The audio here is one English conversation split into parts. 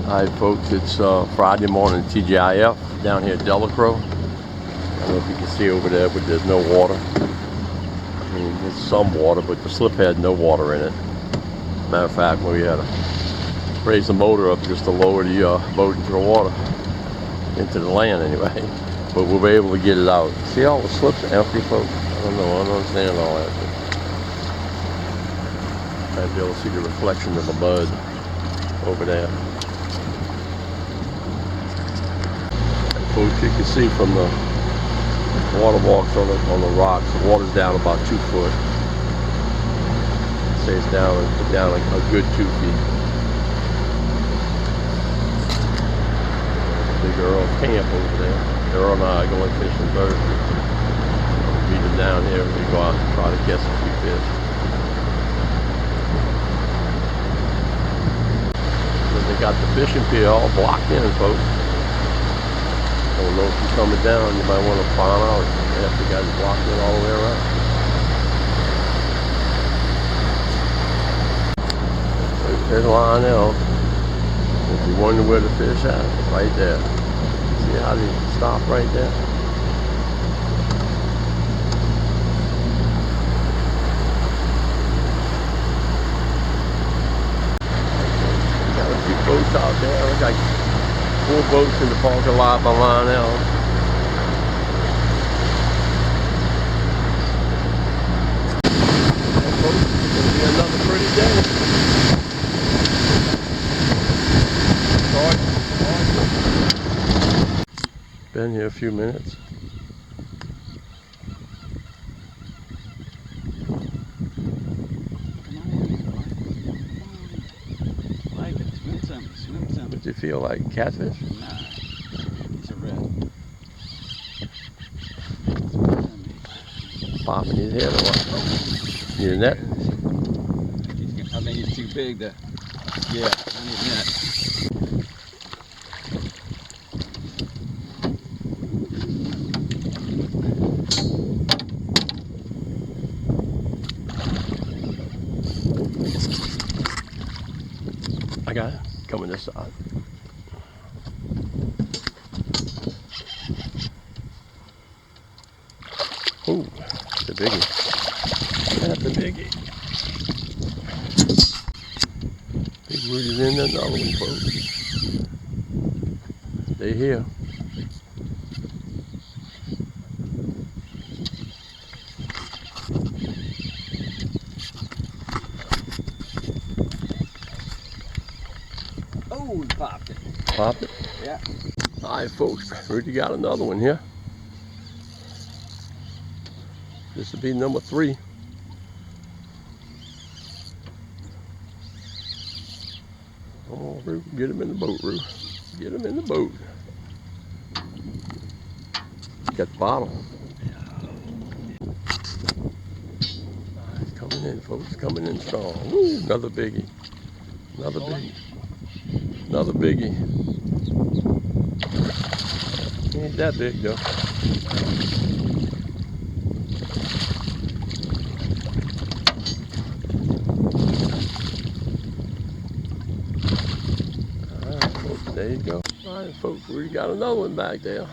Alright folks, it's Friday morning TGIF down here at Delacroix. I don't know if you can see over there, but there's no water. I mean, there's some water, but the slip had no water in it. Matter of fact, we had to raise the motor up just to lower the boat into the water, into the land anyway. But we'll be able to get it out. See all the slips are empty, folks? I don't know, I don't understand all that. Might be able to see the reflection of the mud over there. Folks, you can see from the water walks on the rocks, the water's down about 2 foot. I'd say it's down a good 2 feet. Big Earl camp over there. Earl and I are going fishing Thursday. Meet them down here. We go out and try to catch a few fish. But they got the fishing pier all blocked in, folks. I don't know if you're coming down, you might want to find out. If the guys blocked it all the way around. There's Lionel. If you wonder where the fish at, it's right there. See how they stop right there? Got a few boats out there. Look like 4 boats in the parking lot by Lionel. It's gonna be another pretty day. Been here a few minutes. What do you feel like? Catfish? Nah, it's a red. Popping his head or what? Need a net? I think he's too big to. Yeah, I need a net. I got it. Coming this side. Ooh, that's a biggie. That's a biggie. Big Rudy's in another one, folks. They here. Oh, he popped it. Popped it? Yeah. Alright folks, Rudy got another one here. This will be number 3. Come on, Roo. Get him in the boat, Roo. Get him in the boat. Got the bottle. Alright, coming in, folks. Coming in strong. Woo, another biggie. Another biggie. Another biggie. Ain't that big though. Alright folks, there you go. Alright folks, we got another one back there.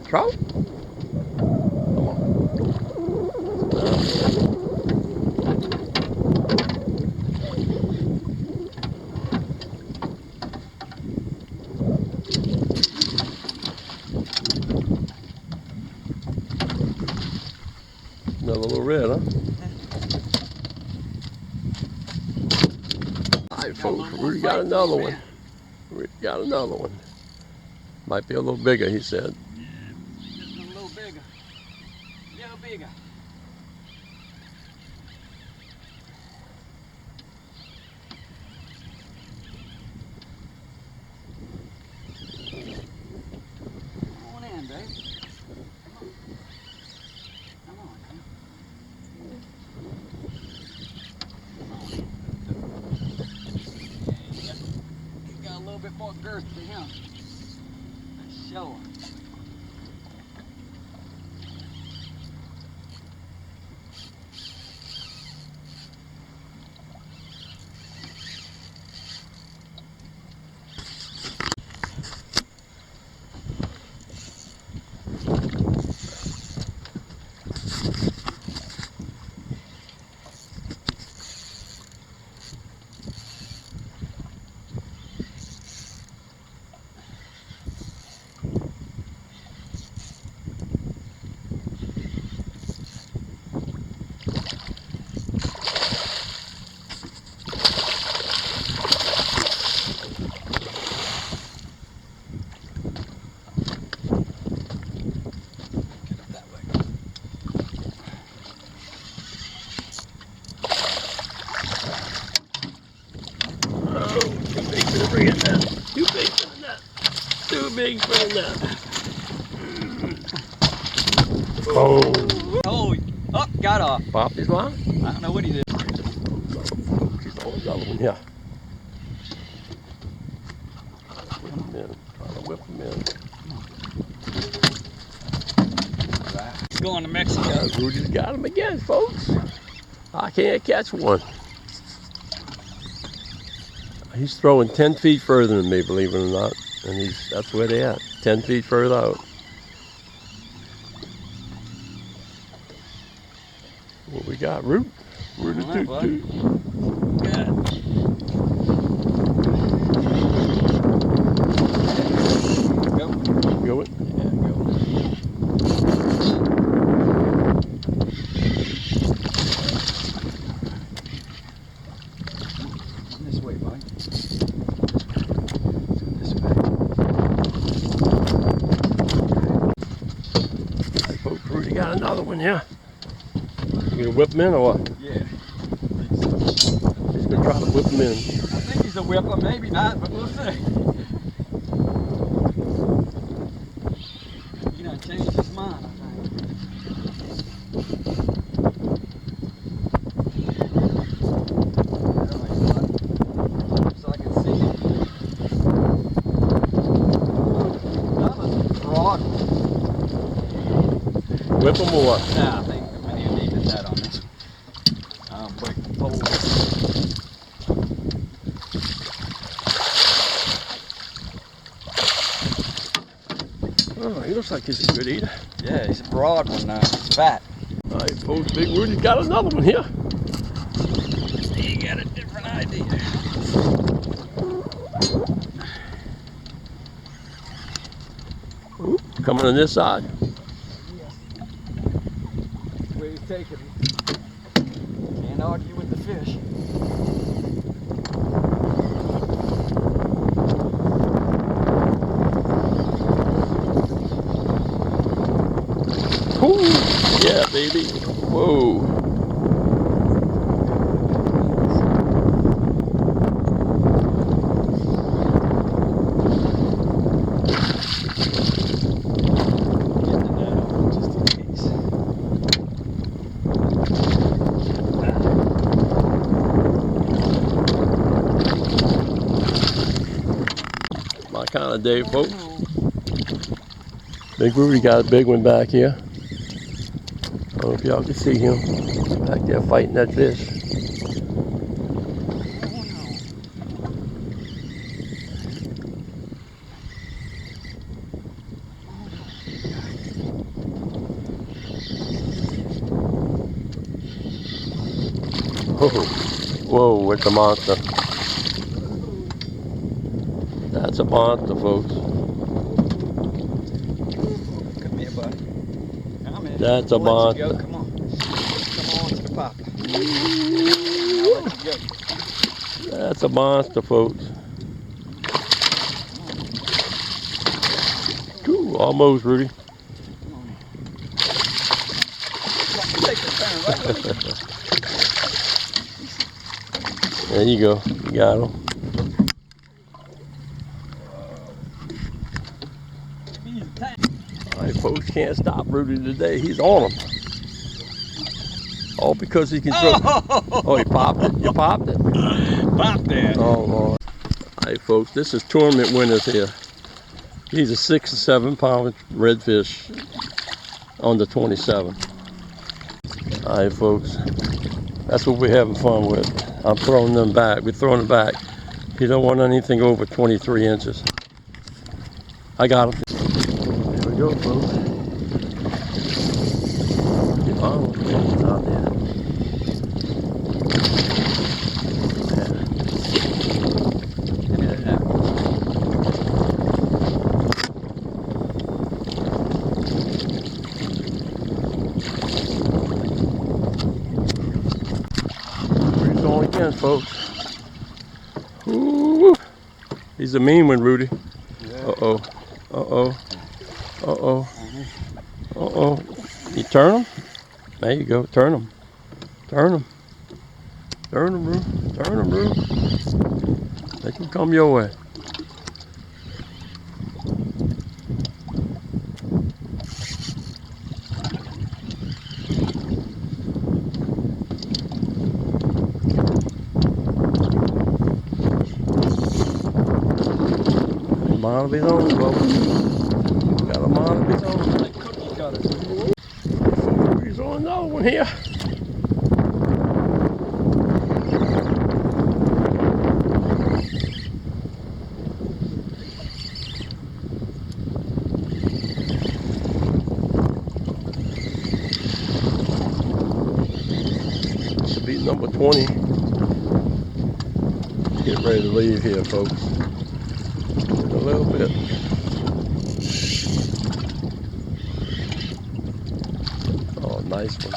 Trout? Come on. Another little red, huh? Alright folks, we got another one. We got another one. Might be a little bigger, he said. Just a little bigger. Little bigger. Come on in, babe. Come on. Come on, man. bit more girth to him. Let's show him. Bring it down. Too big for the net. Too big for the net. Oh. Oh, got off. Popped his line? I don't know what he did. She's on the other one, yeah. Whip him in. Trying to whip him in. He's going to Mexico. Rudy's got him again, folks. I can't catch one. He's throwing 10 feet further than me, believe it or not. And that's where they at, 10 feet further out. What we got, Root? Root All right, toot bud. toot. Good. Go. Go it. Yeah, go. This way, bud. This way. All right, folks, Rudy got another one here. You gonna whip him in or what? Yeah. He's gonna try to whip him in. I think he's a whipper, maybe not, but we'll see. He done changed his mind, I think. So I can see him. That was broad. Whip him or what? Nah, I think we need to leave it that on this. Break the pole. Oh, he looks like he's a good eater. Yeah, he's a broad one now. He's fat. All right, folks, Big Rudy's got another one here. He got a different idea. Oop, coming on this side. Where he's taking him. Can't argue with the fish. Ooh, yeah, baby. Whoa. Get the net on just in case. My kind of day, folks. Big Rudy got a big one back here. I don't know if y'all can see him back there fighting that fish. Whoa, it's a monster. That's a monster, folks. Come here, buddy. Come here. That's a I'll let you monster. go. Come on. Come on to the papa. I'll let you go. That's a monster, folks. Ooh, almost, Rudy. Come on in. Take the turn right with me. There you go. You got him. He's a tank. All right, folks, can't stop Rudy today. He's on him. All because he can throw. Oh, he popped it. You popped it. Pop that. Oh, Lord. All Alright folks, this is tournament winners here. These are 6 and 7 pound redfish on the 27. Alright folks, that's what we're having fun with. I'm throwing them back. We're throwing them back. You don't want anything over 23 inches. I got them. There we go folks. Get on out there. Again, folks. Ooh, he's a mean one, Rudy. Yeah. Uh-oh. Uh-oh. Uh-oh. Uh-oh. You turn him? There you go. Turn him. Turn him. Turn him, Rudy. Turn him, Rudy. Make him come your way. Mind of his own, folks. Got a mind of his own. Like cookie cutters. He's on another one here. Should be number 20. Get ready to leave here, folks. A little bit. Oh, nice one.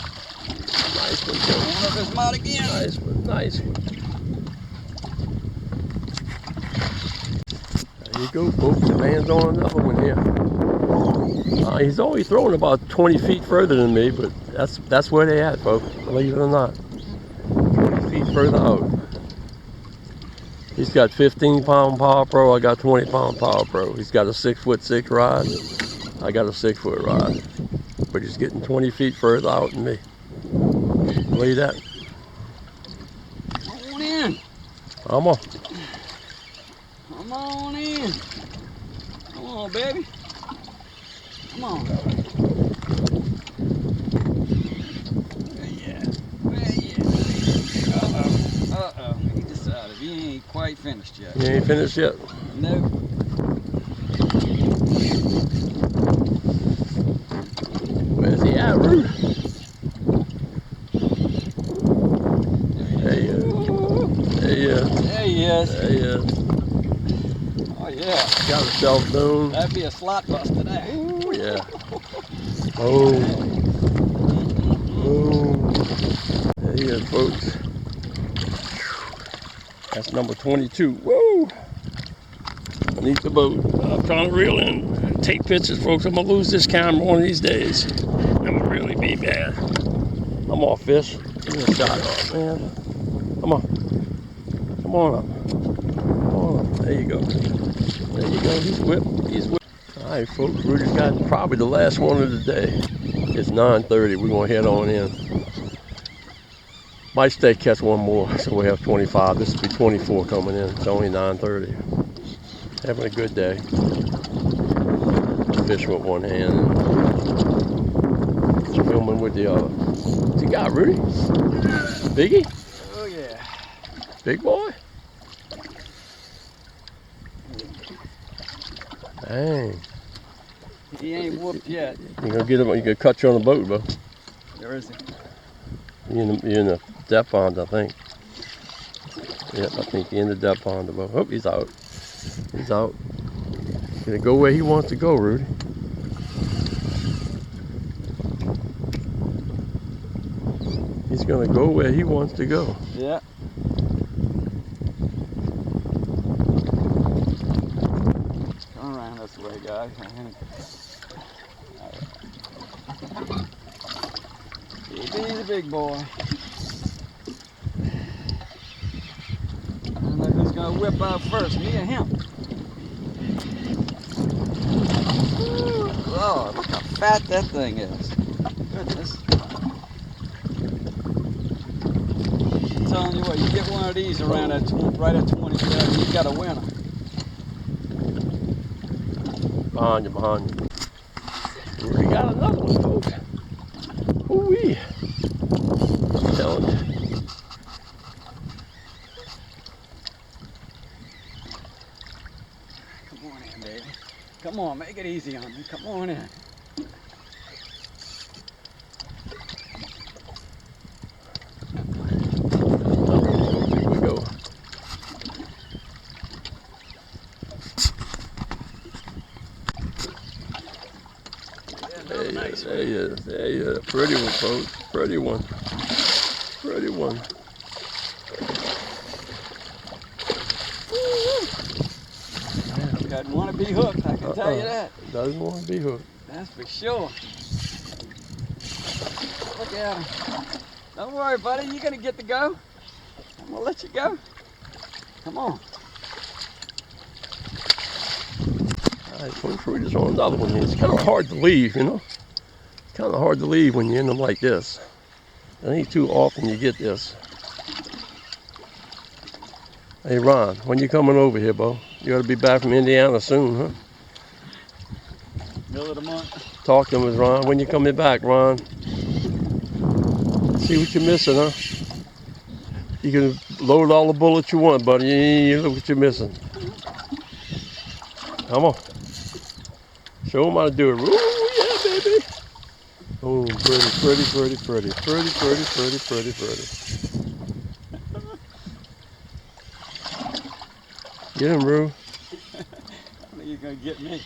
Nice one, Joe. One of his mouth again. Nice one, nice one. There you go, folks. The man's on another one here. He's only throwing about 20 feet further than me, but that's where they at, folks. Believe it or not. 20 feet further out. He's got 15 pound Power Pro, I got 20 pound Power Pro. He's got a 6'6" rod, I got a 6 foot rod. But he's getting 20 feet further out than me. Believe that? Come on in. Come on. Come on in. Come on, baby. Come on. Yeah. Uh-oh. He decided he ain't quite finished yet. You ain't finished yet? No. Where's he at, Rude? There he is. There he is. There he is. There he is. Oh, yeah. Got himself down. That'd be a slot buster there. Ooh, yeah. Oh. Oh. There he is, folks. That's number 22. Whoa! Beneath the boat. I'm trying to reel in. Take pictures, folks. I'm going to lose this camera one of these days. That would really be bad. I'm off fish. Give me a shot off, man. Come on. Come on up. Come on up. There you go. There you go. He's whipped. He's whipped. All right, folks. Rudy's got probably the last one of the day. It's 9:30. We're going to head on in. Might stay catch one more, so we have 25. This will be 24 coming in. It's only 9:30. Having a good day. Fish with one hand and filming with the other. What's you got, Rudy? Biggie? Oh, yeah. Big boy? Dang. He ain't whooped yet. You gonna get him? You gonna cut you on the boat, bro? Where is he? You're in the depth pond, I think. Yep, I think you're in the depth pond, bro. Oh, he's out. He's out. Gonna go where he wants to go, Rudy. He's gonna go where he wants to go. Yeah. Come around this way, guys. He's a big boy. I don't know who's gonna whip out first, me or him. Ooh, Lord, look how fat that thing is. Goodness. I'm telling you what, you get one of these around at right at 27, you got a winner. Behind you, behind you. We got another one, folks. Ooh-wee. I'm telling you. Come on in, baby. Come on, make it easy on me. Come on in. Here we go. There he is, there he is, there he is. Pretty one, folks. Pretty one. Pretty one. Doesn't want to be hooked, I can tell you that. Doesn't want to be hooked. That's for sure. Look at him. Don't worry, buddy. You're going to get to go. I'm going to let you go. Come on. All right, folks, we're just on another one here. It's kind of hard to leave, you know. It's kind of hard to leave when you're in them like this. It ain't too often you get this. Hey, Ron, when you coming over here, Bo? You ought to be back from Indiana soon, huh? Middle of the month. Talk to him, Ron. When you coming back, Ron? See what you're missing, huh? You can load all the bullets you want, buddy. Look what you're missing. Come on. Show them how to do it. Ooh, yeah, baby. Oh, pretty. Get him, Roo. I think you're going to get me.